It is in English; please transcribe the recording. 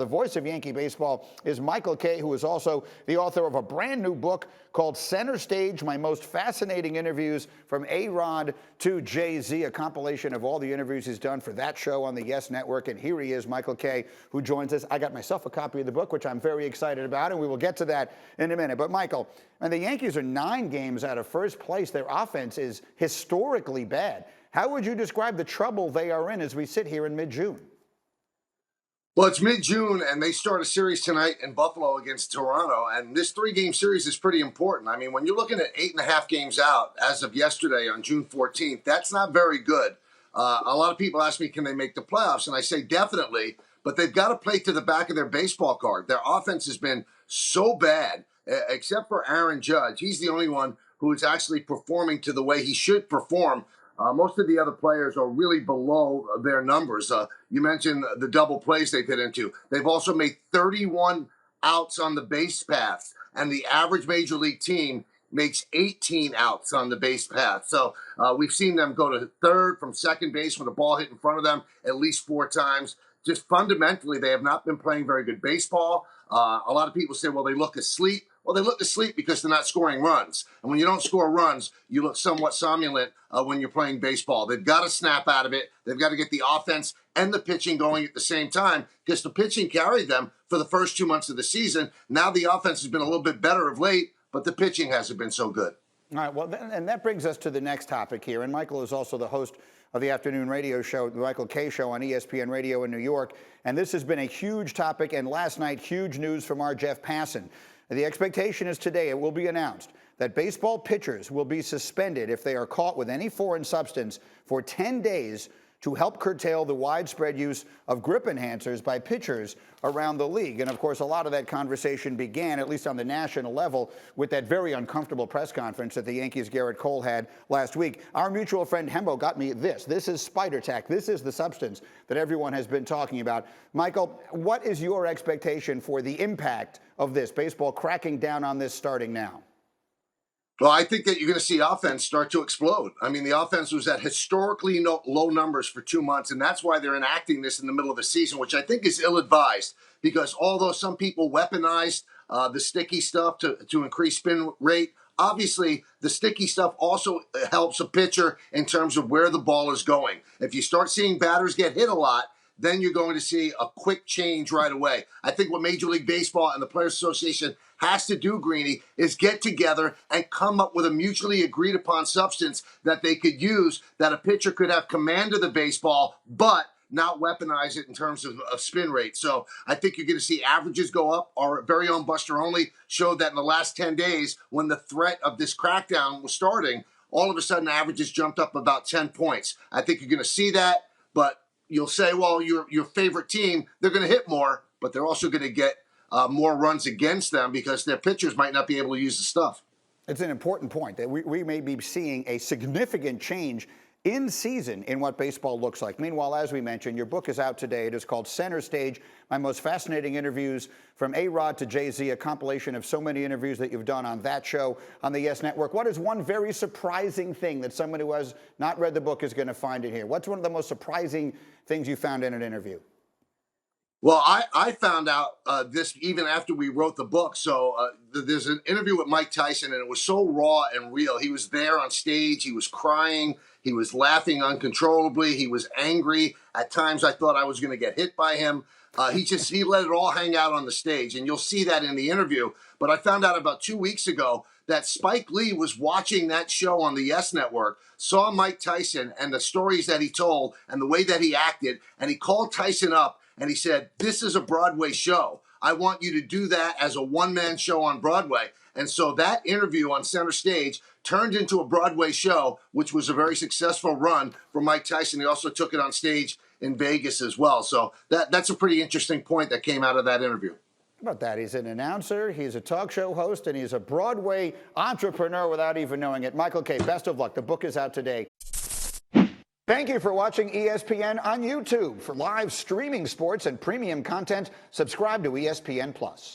The voice of Yankee baseball is Michael Kay, who is also the author of a brand new book called CenterStage, My Most Fascinating Interviews from A-Rod to Jay-Z, a compilation of all the interviews he's done for that show on the Yes Network. And here he is, Michael Kay, who joins us. I got myself a copy of the book, which I'm very excited about, and we will get to that in a minute. But Michael, and the Yankees are 9 games out of first place. Their offense is historically bad. How would you describe the trouble they are in as we sit here in mid-June? Well, it's mid-June, and they start a series tonight in Buffalo against Toronto, and this 3-game series is pretty important. I mean, when you're looking at 8.5 games out as of yesterday on June 14th, that's not very good. A lot of people ask me, can they make the playoffs? And I say definitely, but they've got to play to the back of their baseball card. Their offense has been so bad, except for Aaron Judge. He's the only one who is actually performing to the way he should perform. Most of the other players are really below their numbers. You mentioned the double plays they've hit into. They've also made 31 outs on the base paths, and the average major league team makes 18 outs on the base path. So we've seen them go to third from second base when the ball hit in front of them at least 4 times. Just fundamentally, they have not been playing very good baseball. A lot of people say, well, they look asleep. Well, they look asleep because they're not scoring runs. And when you don't score runs, you look somewhat somnolent when you're playing baseball. They've got to snap out of it. They've got to get the offense and the pitching going at the same time because the pitching carried them for the first 2 months of the season. Now the offense has been a little bit better of late, but the pitching hasn't been so good. All right, well, and that brings us to the next topic here. And Michael is also the host of the afternoon radio show, the Michael Kay Show on ESPN Radio in New York. And this has been a huge topic, and last night, huge news from our Jeff Passan. The expectation is today it will be announced that baseball pitchers will be suspended if they are caught with any foreign substance for 10 days to help curtail the widespread use of grip enhancers by pitchers around the league. And of course, a lot of that conversation began, at least on the national level, with that very uncomfortable press conference that the Yankees' Garrett Cole had last week. Our mutual friend Hembo got me this. This is Spider Tack. This is the substance that everyone has been talking about. Michael, what is your expectation for the impact of this, baseball cracking down on this starting now? Well, I think that you're going to see offense start to explode. I mean, the offense was at historically low numbers for 2 months, and that's why they're enacting this in the middle of the season, which I think is ill-advised because although some people weaponized the sticky stuff to increase spin rate, obviously the sticky stuff also helps a pitcher in terms of where the ball is going. If you start seeing batters get hit a lot, then you're going to see a quick change right away. I think what Major League Baseball and the Players Association has to do, Greeny, is get together and come up with a mutually agreed upon substance that they could use, that a pitcher could have command of the baseball, but not weaponize it in terms of spin rate. So I think you're going to see averages go up. Our very own Buster Only showed that in the last 10 days, when the threat of this crackdown was starting, all of a sudden averages jumped up about 10 points. I think you're going to see that, but you'll say, well, your favorite team, they're going to hit more, but they're also going to get more runs against them because their pitchers might not be able to use the stuff. It's an important point that we may be seeing a significant change in season in what baseball looks like. Meanwhile, as we mentioned, your book is out today. It is called CenterStage, My Most Fascinating Interviews from A-Rod to Jay-Z, a compilation of so many interviews that you've done on that show on the Yes Network. What is one very surprising thing that someone who has not read the book is going to find in here? What's one of the most surprising things you found in an interview? Well, I found out this even after we wrote the book. So there's an interview with Mike Tyson, and it was so raw and real. He was there on stage. He was crying. He was laughing uncontrollably. He was angry. At times, I thought I was going to get hit by him. He let it all hang out on the stage, and you'll see that in the interview. But I found out about 2 weeks ago that Spike Lee was watching that show on the Yes Network, saw Mike Tyson and the stories that he told and the way that he acted, and he called Tyson up and he said, "This is a Broadway show. I want you to do that as a one-man show on Broadway." And so that interview on CenterStage turned into a Broadway show, which was a very successful run for Mike Tyson. He also took it on stage in Vegas as well. So that's a pretty interesting point that came out of that interview. How about that? He's an announcer, he's a talk show host, and he's a Broadway entrepreneur without even knowing it. Michael Kay, best of luck. The book is out today. Thank you for watching ESPN on YouTube. For live streaming sports and premium content, subscribe to ESPN+.